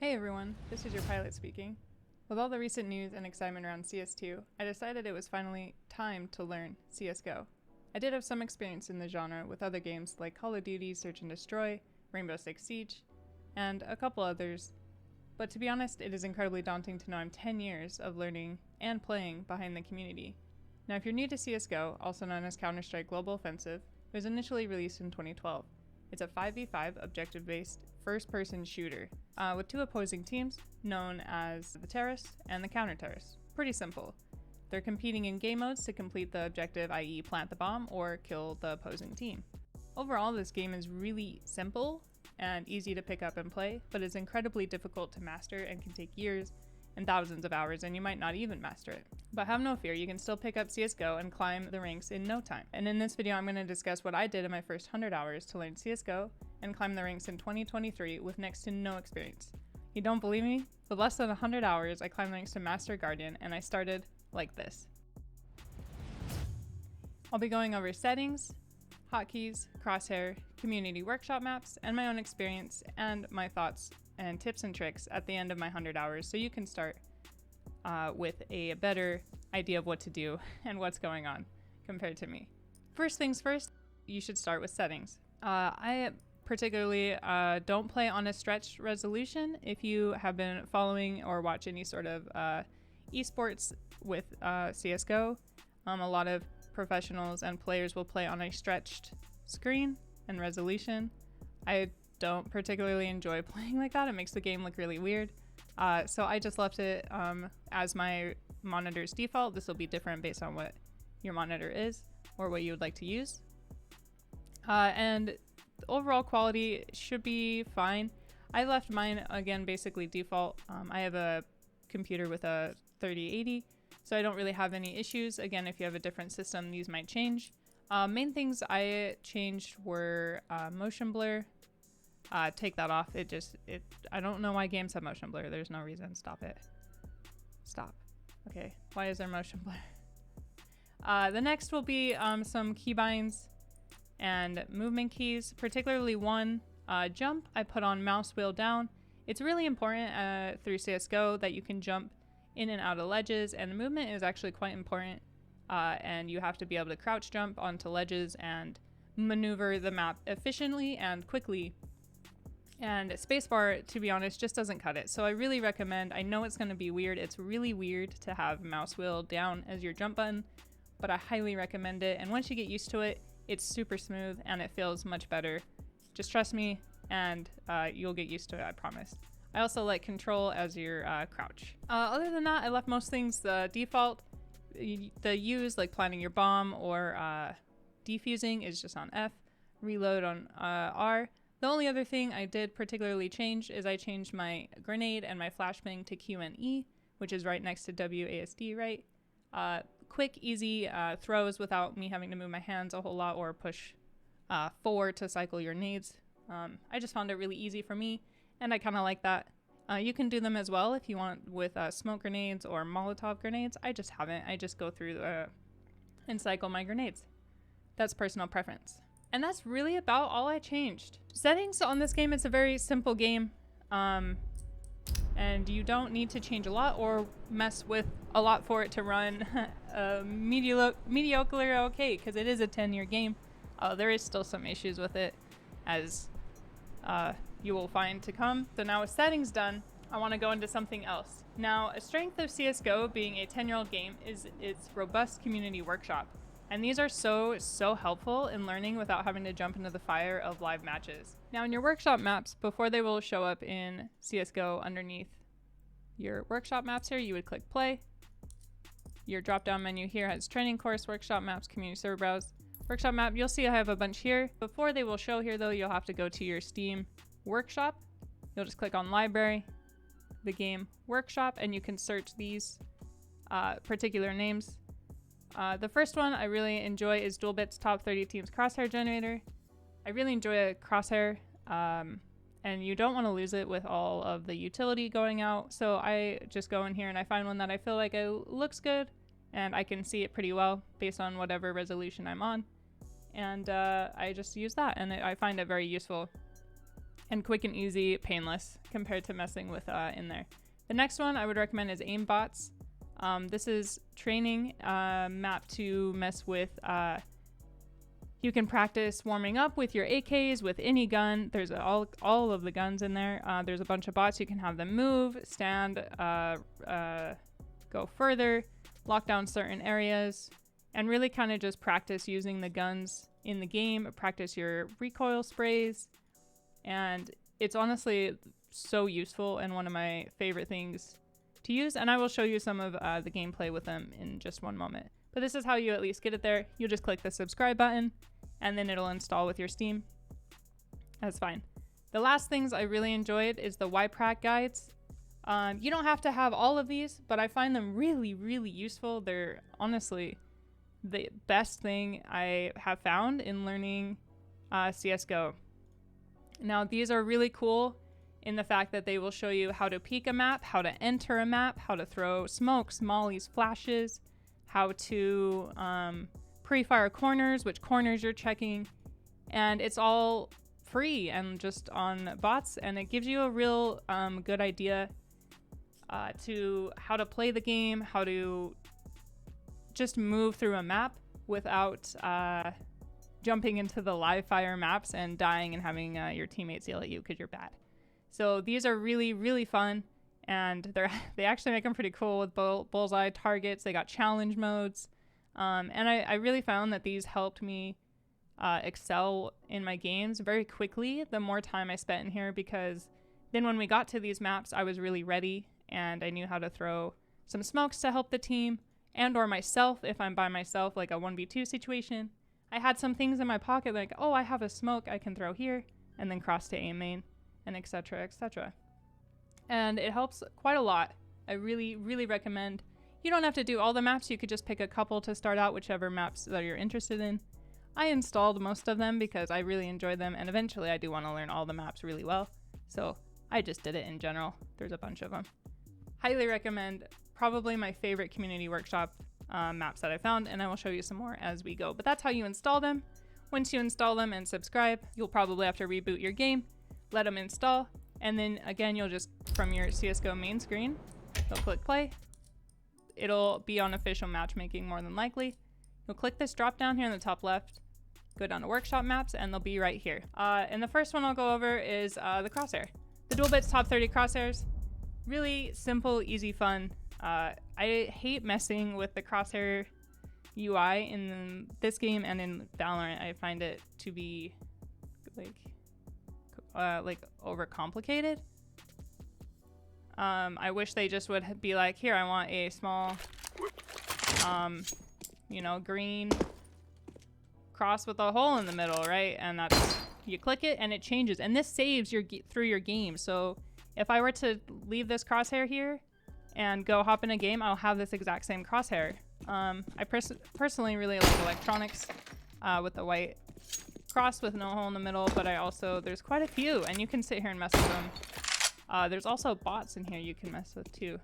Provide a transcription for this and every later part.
Hey everyone, this is your pilot speaking. With all the recent news and excitement around CS2, I decided it was finally time to learn CSGO. I did have some experience in the genre with other games like Call of Duty Search and Destroy, Rainbow Six Siege, and a couple others, but to be honest, it is incredibly daunting to know I'm 10 years of learning and playing behind the community. Now if you're new to CSGO, also known as Counter-Strike Global Offensive, it was initially released in 2012. It's a 5v5 objective-based first-person shooter with two opposing teams known as the terrorists and the counter-terrorists. Pretty simple. They're competing in game modes to complete the objective, i.e. plant the bomb or kill the opposing team. Overall, this game is really simple and easy to pick up and play, but is incredibly difficult to master and can take years and thousands of hours, and you might not even master it. But have no fear, you can still pick up CSGO and climb the ranks in no time. And in this video, I'm going to discuss what I did in my first 100 hours to learn CSGO and climb the ranks in 2023 with next to no experience. You don't believe me? With less than 100 hours, I climbed the ranks to Master Guardian, and I started like this. I'll be going over settings, hotkeys, crosshair, community workshop maps, and my own experience and my thoughts and tips and tricks at the end of my 100 hours so you can start with a better idea of what to do and what's going on compared to me. First things first, you should start with settings. I particularly don't play on a stretched resolution. If you have been following or watch any sort of esports with CSGO, a lot of professionals and players will play on a stretched screen and resolution. I don't particularly enjoy playing like that. It makes the game look really weird. So I just left it as my monitor's default. This will be different based on what your monitor is or what you would like to use. And the overall quality should be fine. I left mine, again, basically default. I have a computer with a 3080, so I don't really have any issues. Again, if you have a different system, these might change. Main things I changed were motion blur. Take that off. I don't know why games have motion blur. There's no reason. Stop it. Stop. Okay. Why is there motion blur? The next will be some keybinds and movement keys, particularly one, jump. I put on mouse wheel down. It's really important through CSGO that you can jump in and out of ledges, and the movement is actually quite important. And you have to be able to crouch jump onto ledges and maneuver the map efficiently and quickly. And spacebar, to be honest, just doesn't cut it. So I really recommend, I know it's going to be weird. It's really weird to have mouse wheel down as your jump button, but I highly recommend it. And once you get used to it, it's super smooth and it feels much better. Just trust me and you'll get used to it, I promise. I also like control as your crouch. Other than that, I left most things default. The use, like planting your bomb or defusing, is just on F. Reload on R. The only other thing I did particularly change is I changed my grenade and my flashbang to Q and E, which is right next to WASD, right? Quick, easy throws without me having to move my hands a whole lot or push forward to cycle your nades. I just found it really easy for me, and I kind of like that. You can do them as well if you want with smoke grenades or Molotov grenades. I just haven't. I just go through and cycle my grenades. That's personal preference. And that's really about all I changed. Settings on this game, it's a very simple game. And you don't need to change a lot or mess with a lot for it to run mediocre okay, because it is a 10-year game. There is still some issues with it, as you will find to come. So now with settings done, I want to go into something else. Now, a strength of CSGO being a 10-year-old game is its robust community workshop. And these are so helpful in learning without having to jump into the fire of live matches. Now in your workshop maps, before they will show up in CSGO underneath your workshop maps here, you would click play. Your drop down menu here has training course, workshop maps, community server browse. Workshop map, you'll see I have a bunch here. Before they will show here though, you'll have to go to your Steam workshop. You'll just click on library, the game workshop, and you can search these particular names. The first one I really enjoy is DualBit's Top 30 Teams Crosshair Generator. I really enjoy a crosshair, and you don't want to lose it with all of the utility going out. So I just go in here and I find one that I feel like it looks good and I can see it pretty well based on whatever resolution I'm on. And I just use that, and I find it very useful. and quick and easy, painless compared to messing with in there. The next one I would recommend is Aimbots. This is training map to mess with. You can practice warming up with your AKs, with any gun. There's all of the guns in there. There's a bunch of bots. You can have them move, stand, go further, lock down certain areas, and really kind of just practice using the guns in the game, practice your recoil sprays. And it's honestly so useful and one of my favorite things to use. And I will show you some of the gameplay with them in just one moment. But this is how you at least get it there. You'll just click the subscribe button and then it'll install with your Steam. That's fine. The last things I really enjoyed is the YPRAC guides. You don't have to have all of these, but I find them really, really useful. They're honestly the best thing I have found in learning CSGO. Now, these are really cool in the fact that they will show you how to peek a map, how to enter a map, how to throw smokes, mollies, flashes, how to pre-fire corners, which corners you're checking, and it's all free and just on bots, and it gives you a real good idea to how to play the game, how to just move through a map without jumping into the live fire maps and dying and having your teammates yell at you because you're bad. So these are really, really fun, and they actually make them pretty cool with bullseye targets. They got challenge modes, and I really found that these helped me excel in my games very quickly the more time I spent in here, because then when we got to these maps, I was really ready and I knew how to throw some smokes to help the team and or myself if I'm by myself, like a 1v2 situation. I had some things in my pocket like, oh, I have a smoke I can throw here, and then cross to aim main, and etc, etc. And it helps quite a lot. I really, really recommend. You don't have to do all the maps. You could just pick a couple to start out, whichever maps that you're interested in. I installed most of them because I really enjoyed them, and eventually I do want to learn all the maps really well. So I just did it in general. There's a bunch of them. Highly recommend. Probably my favorite community workshop maps that I found, and I will show you some more as we go. But that's how you install them. Once you install them and subscribe, you'll probably have to reboot your game, let them install, and then again, you'll just, from your CSGO main screen, you'll click play. It'll be on official matchmaking more than likely. You'll click this drop down here in the top left, go down to workshop maps, and they'll be right here. And the first one I'll go over is the Crosshair. The DualBits top 30 Crosshairs. Really simple, easy, fun. I hate messing with the Crosshair UI in this game and in Valorant. I find it to be like overcomplicated. I wish they just would be like, here, I want a small, you know, green cross with a hole in the middle, right? And that's, you click it and it changes, and this saves your through your game. So if I were to leave this crosshair here and go hop in a game, I'll have this exact same crosshair. I personally really like electronics with the white cross with no hole in the middle, but there's quite a few, and you can sit here and mess with them. There's also bots in here you can mess with too.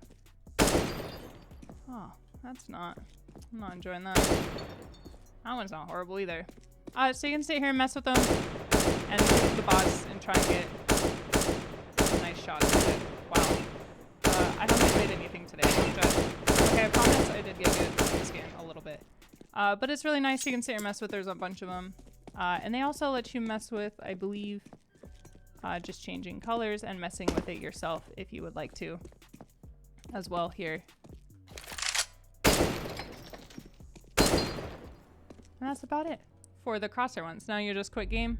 Oh, I'm not enjoying that. That one's not horrible either. So you can sit here and mess with them and shoot the bots and try and get some nice shots with it. Wow. I haven't played anything today. Okay, I promise I did get good at this game a little bit. But it's really nice. You can sit here and mess with. There's a bunch of them. And they also let you mess with, I believe, just changing colors and messing with it yourself if you would like to as well here. And that's about it for the crosshair ones. Now you just quit game,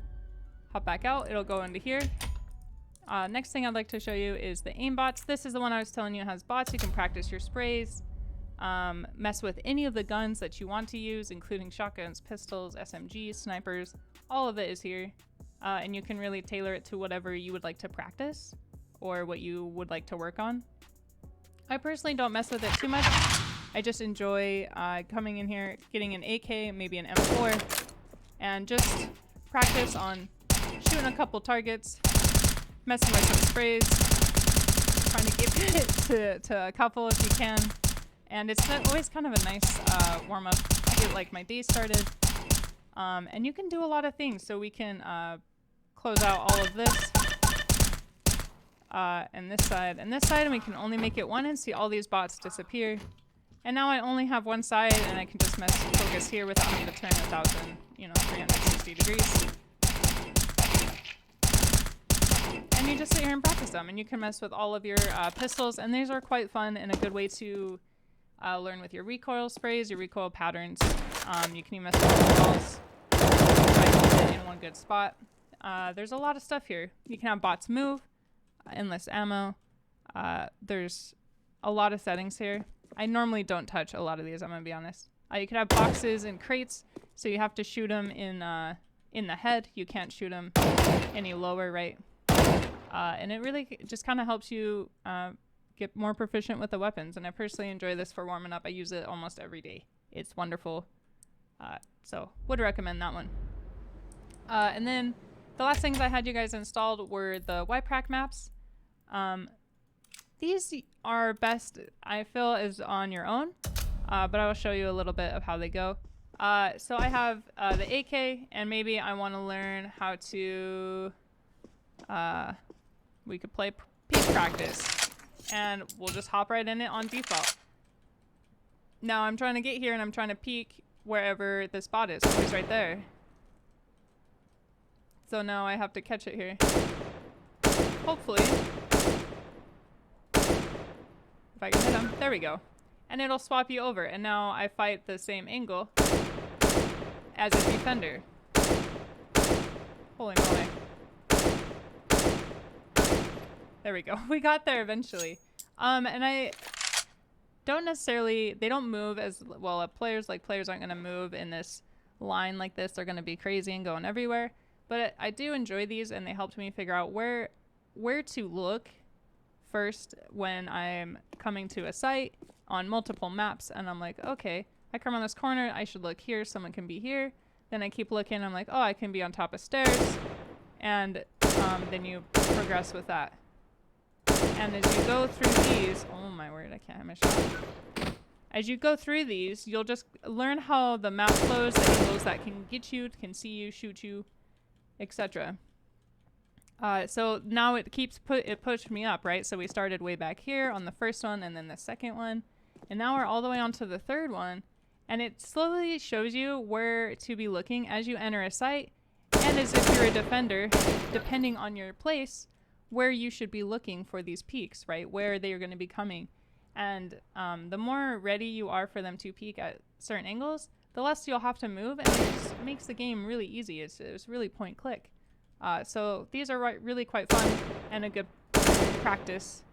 hop back out, it'll go into here. Next thing I'd like to show you is the Aimbots. This is the one I was telling you has bots. You can practice your sprays, mess with any of the guns that you want to use, including shotguns, pistols, SMGs, snipers. All of it is here. And you can really tailor it to whatever you would like to practice or what you would like to work on. I personally don't mess with it too much. I just enjoy coming in here, getting an AK, maybe an M4, and just practice on shooting a couple targets, messing with some sprays, trying to get it to a couple if you can. And it's always kind of a nice warm-up to get like my day started. And you can do a lot of things. So we can close out all of this and this side, and we can only make it one and see all these bots disappear. And now I only have one side, and I can just focus here without having to turn 360 degrees. And you just sit here and practice them, and you can mess with all of your pistols, and these are quite fun and a good way to learn with your recoil sprays, your recoil patterns. You can even mess with the walls, try to keep it in one good spot. There's a lot of stuff here. You can have bots move, endless ammo. There's a lot of settings here. I normally don't touch a lot of these, I'm gonna be honest. You can have boxes and crates, so you have to shoot them in the head. You can't shoot them any lower, right? And it really just kind of helps you get more proficient with the weapons. And I personally enjoy this for warming up. I use it almost every day. It's wonderful. So would recommend that one. And then the last things I had you guys installed were the YPRAC maps. These are best, I feel, is on your own, but I will show you a little bit of how they go. So I have the AK, and maybe I want to learn how to, we could play peak practice, and we'll just hop right in it on default. Now I'm trying to get here, and I'm trying to peek wherever the spot is. Oh, he's right there. So now I have to catch it here. Hopefully. If I can hit him. There we go. And it'll swap you over. And now I fight the same angle as a defender. Holy moly. There we go. We got there eventually. And I don't necessarily, they don't move as well. Players aren't going to move in this line like this. They're going to be crazy and going everywhere. But I do enjoy these, and they helped me figure out where to look first when I'm coming to a site on multiple maps. And I'm like, okay, I come around this corner, I should look here, someone can be here. Then I keep looking, I'm like, oh, I can be on top of stairs. And then you progress with that. And as you go through these, oh my word, I can't have my shot. As you go through these, you'll just learn how the map flows, the angles that can get you, can see you, shoot you, etc. So now it pushed me up, right? So we started way back here on the first one, and then the second one, and now we're all the way on to the third one, and it slowly shows you where to be looking as you enter a site, and as if you're a defender, depending on your place, where you should be looking for these peaks, right? Where they are going to be coming. And the more ready you are for them to peek at certain angles, the less you'll have to move, and it just makes the game really easy. It's really point click. So these are really quite fun and a good practice.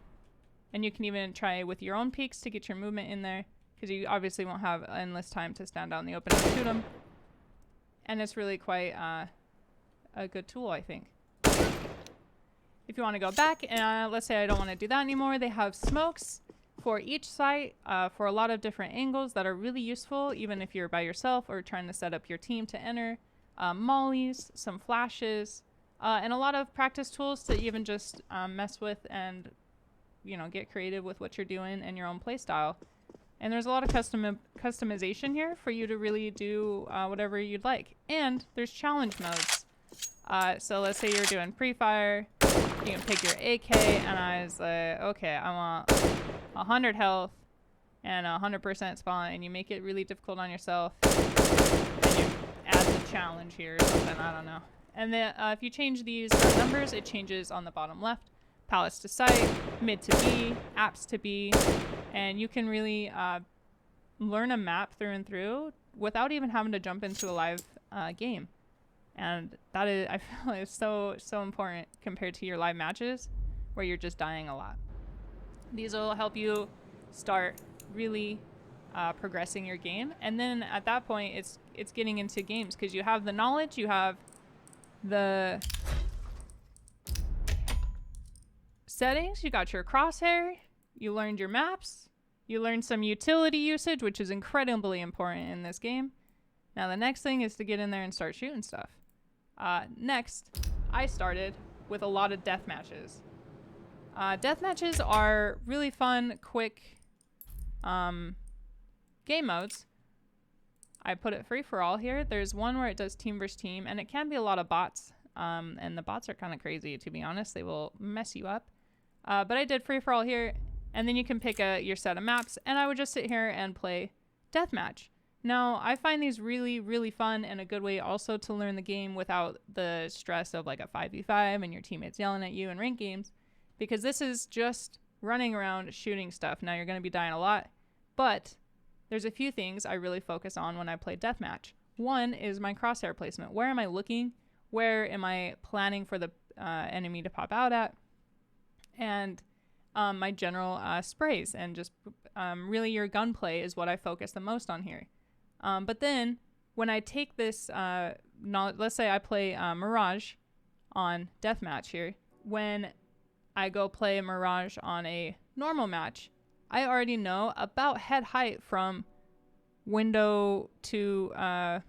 And you can even try with your own peaks to get your movement in there, because you obviously won't have endless time to stand out in the open and shoot them. And it's really quite a good tool, I think. If you want to go back, and let's say I don't want to do that anymore, they have smokes for each site for a lot of different angles that are really useful, even if you're by yourself or trying to set up your team to enter. Mollies, some flashes, and a lot of practice tools to even just mess with and, you know, get creative with what you're doing and your own play style. And there's a lot of customization here for you to really do whatever you'd like. And there's challenge modes. So let's say you're doing pre-fire, you can pick your AK, and I was like, okay, I want 100 health and 100% spawn, and you make it really difficult on yourself. And you add the challenge here or something, I don't know. And then if you change these numbers, it changes on the bottom left. Palace to site, mid to B, apps to B, and you can really learn a map through and through without even having to jump into a live game. And that is, I feel, is so important compared to your live matches where you're just dying a lot. These will help you start really progressing your game, and then at that point it's getting into games, because you have the knowledge, you have the settings, you got your crosshair, you learned your maps, you learned some utility usage, which is incredibly important in this game. Now the next thing is to get in there and start shooting stuff. Next, I started with a lot of death matches. Death matches are really fun, quick game modes. I put it free for all here. There's one where it does team versus team, and it can be a lot of bots. And the bots are kind of crazy, to be honest. They will mess you up. But I did free for all here, and then you can pick your set of maps, and I would just sit here and play Deathmatch. Now, I find these really, really fun and a good way also to learn the game without the stress of like a 5v5 and your teammates yelling at you in ranked games, because this is just running around shooting stuff. Now, you're going to be dying a lot, but there's a few things I really focus on when I play Deathmatch. One is my crosshair placement. Where am I looking? Where am I planning for the enemy to pop out at? And my general sprays, and just really your gunplay is what I focus the most on here. But then when I take this, let's say I play Mirage on Deathmatch here. When I go play Mirage on a normal match, I already know about head height from window to, connector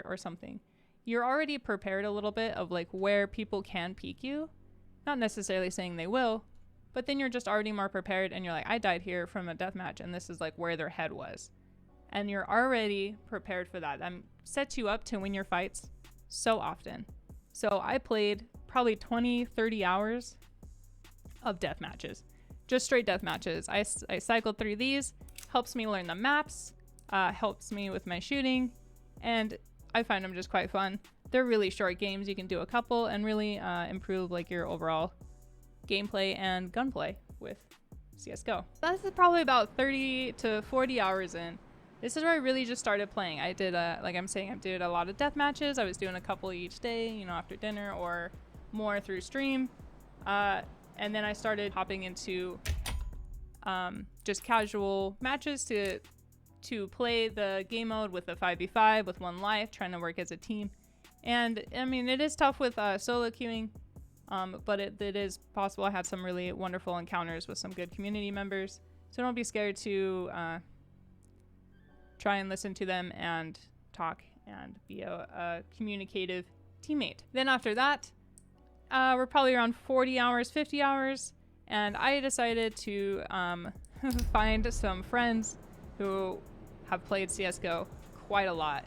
or something. You're already prepared a little bit of like where people can peek you. Not necessarily saying they will, but then you're just already more prepared, and you're like, I died here from a deathmatch, and this is like where their head was. And you're already prepared for that. That sets you up to win your fights so often. So I played probably 20, 30 hours of death matches, just straight death matches. I cycled through these, helps me learn the maps, helps me with my shooting, and I find them just quite fun. They're really short games. You can do a couple and really improve like your overall gameplay and gunplay with CSGO. That's probably about 30 to 40 hours in. This is where I really just started playing. I did, like I'm saying, I did a lot of death matches. I was doing a couple each day, after dinner or more through stream. And then I started hopping into just casual matches to play the game mode with a 5v5 with one life, trying to work as a team. And I mean, it is tough with solo queuing, but it is possible. I had some really wonderful encounters with some good community members. So don't be scared to try and listen to them and talk and be a communicative teammate. Then after that, we're probably around 40 hours, 50 hours. And I decided to find some friends who have played CSGO quite a lot.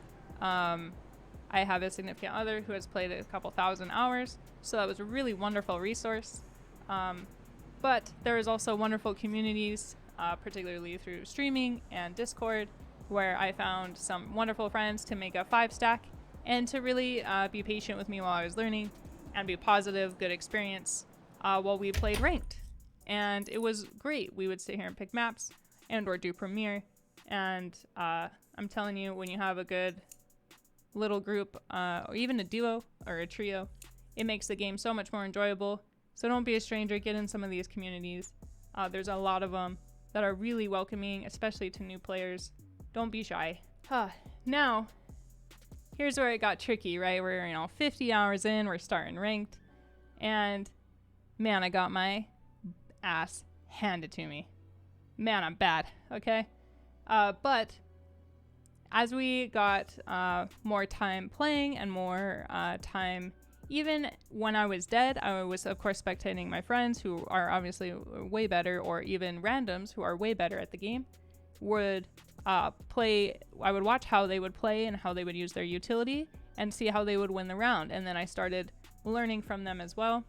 I have a significant other who has played a couple thousand hours, so that was a really wonderful resource. But there is also wonderful communities, particularly through streaming and Discord, where I found some wonderful friends to make a 5-stack and to really be patient with me while I was learning and be positive, good experience while we played ranked. And it was great. We would sit here and pick maps and or do Premiere. And I'm telling you, when you have a good little group or even a duo or a trio, it makes the game so much more enjoyable. So don't be a stranger. Get in some of these communities. There's a lot of them that are really welcoming, especially to new players. Don't be shy. Now, here's where it got tricky, right? We're 50 hours in, we're starting ranked, and man, I got my ass handed to me. Man, I'm bad, okay? But as we got more time playing and more time, even when I was dead, I was of course spectating my friends who are obviously way better, or even randoms who are way better at the game, would play. I would watch how they would play and how they would use their utility and see how they would win the round. And then I started learning from them as well.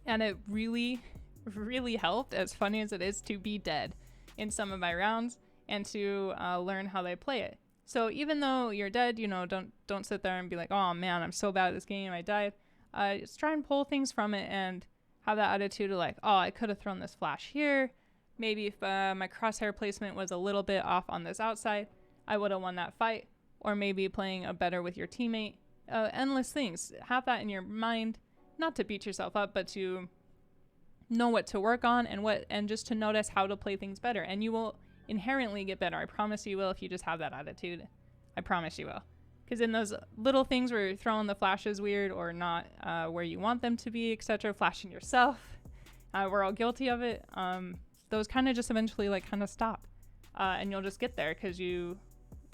And it really, really helped, as funny as it is, to be dead in some of my rounds and to learn how they play it. So even though you're dead, don't sit there and be like, oh man, I'm so bad at this game, I died. Just try and pull things from it and have that attitude of like, oh, I could have thrown this flash here. Maybe if my crosshair placement was a little bit off on this outside, I would have won that fight. Or maybe playing better with your teammate. Endless things. Have that in your mind, not to beat yourself up, but to know what to work on and just to notice how to play things better. And you will inherently get better. I promise you will if you just have that attitude. I promise you will. Because in those little things where you're throwing the flashes weird or not where you want them to be, etc., flashing yourself, we're all guilty of it. Those kind of just eventually kind of stop. And you'll just get there because you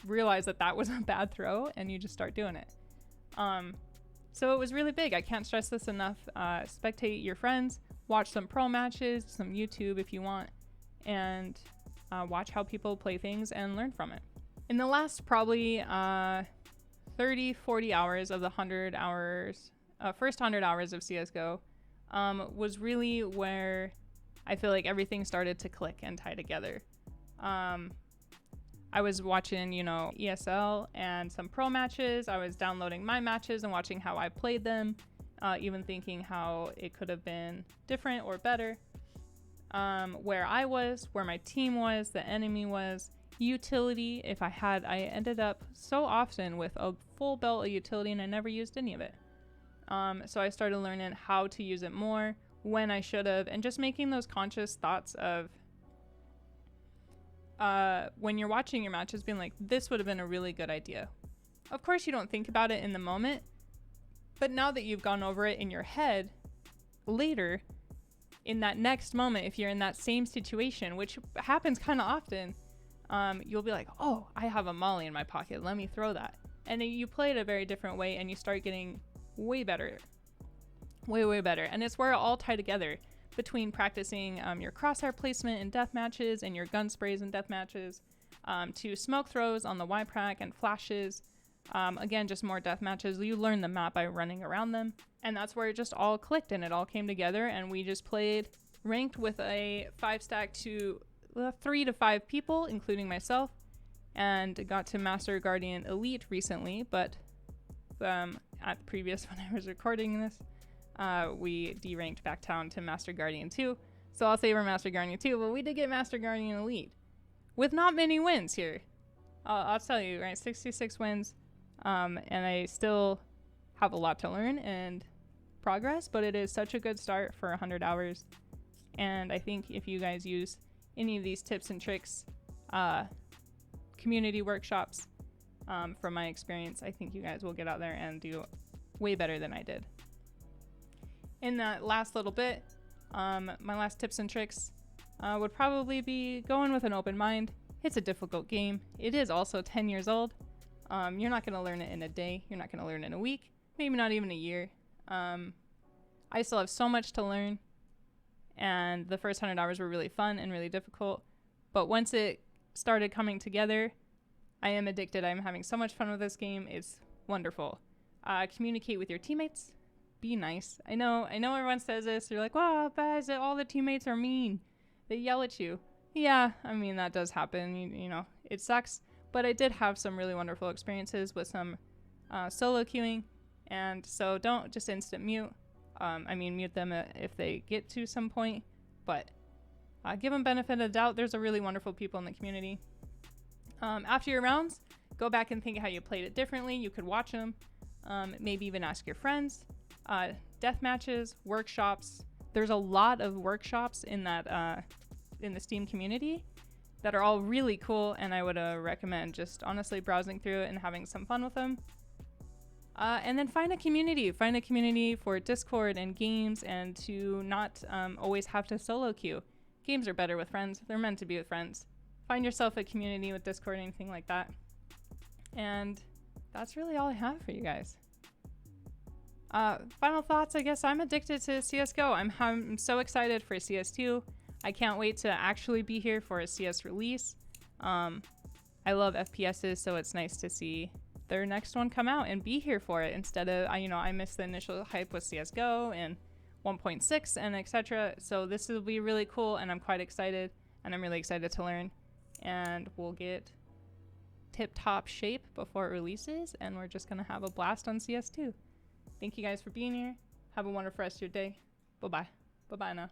realize that was a bad throw and you just start doing it. So it was really big. I can't stress this enough. Spectate your friends, watch some pro matches, some YouTube if you want, and watch how people play things and learn from it. In the last probably 30, 40 hours of the 100 hours, first 100 hours of CSGO, was really where I feel like everything started to click and tie together. I was watching, ESL and some pro matches. I was downloading my matches and watching how I played them, even thinking how it could have been different or better. Where I was, where my team was, the enemy was, utility. I ended up so often with a full belt of utility and I never used any of it. So I started learning how to use it more, when I should have, and just making those conscious thoughts of when you're watching your matches being like, this would have been a really good idea. Of course you don't think about it in the moment, but now that you've gone over it in your head later, in that next moment, if you're in that same situation, which happens kind of often, you'll be like, oh, I have a molly in my pocket, let me throw that. And then you play it a very different way and you start getting way better. Way better. And it's where it all tie together, between practicing your crosshair placement in death matches and your gun sprays in death matches, to smoke throws on the YPRAC and flashes. Again, just more death matches. You learn the map by running around them. And that's where it just all clicked and it all came together. And we just played ranked with a 5-stack to 3 to 5 people, including myself. And got to Master Guardian Elite recently. But at previous, when I was recording this, we deranked back down to Master Guardian 2. So I'll say we're Master Guardian 2, but we did get Master Guardian Elite. With not many wins here. I'll tell you, right? 66 wins. And I still have a lot to learn and progress, but it is such a good start for 100 hours. And I think if you guys use any of these tips and tricks, community workshops, from my experience, I think you guys will get out there and do way better than I did. In that last little bit, my last tips and tricks would probably be going with an open mind. It's a difficult game. It is also 10 years old. You're not going to learn it in a day. You're not going to learn it in a week, maybe not even a year. I still have so much to learn, and the first 100 hours were really fun and really difficult. But once it started coming together, I am addicted. I'm having so much fun with this game. It's wonderful. Communicate with your teammates. Be nice. I know everyone says this. You're like, wow, guys, all the teammates are mean. They yell at you. Yeah, I mean, that does happen. You know, it sucks. But I did have some really wonderful experiences with some solo queuing. And so don't just instant mute. Mute them if they get to some point. But give them benefit of the doubt. There's a really wonderful people in the community. After your rounds, go back and think how you played it differently. You could watch them. Maybe even ask your friends. Death matches, workshops. There's a lot of workshops in that in the Steam community that are all really cool, and I would recommend just honestly browsing through it and having some fun with them. And then find a community. Find a community for Discord and games, and to not always have to solo queue. Games are better with friends. They're meant to be with friends. Find yourself a community with Discord or anything like that. And that's really all I have for you guys. Final thoughts, I guess. I'm addicted to CSGO. I'm so excited for CS2. I can't wait to actually be here for a CS release. I love FPSs, so it's nice to see their next one come out and be here for it instead of, I missed the initial hype with CSGO and 1.6 and etc. So this will be really cool, and I'm quite excited, and I'm really excited to learn. And we'll get tip-top shape before it releases, and we're just going to have a blast on CS2. Thank you guys for being here. Have a wonderful rest of your day. Bye-bye. Bye-bye now.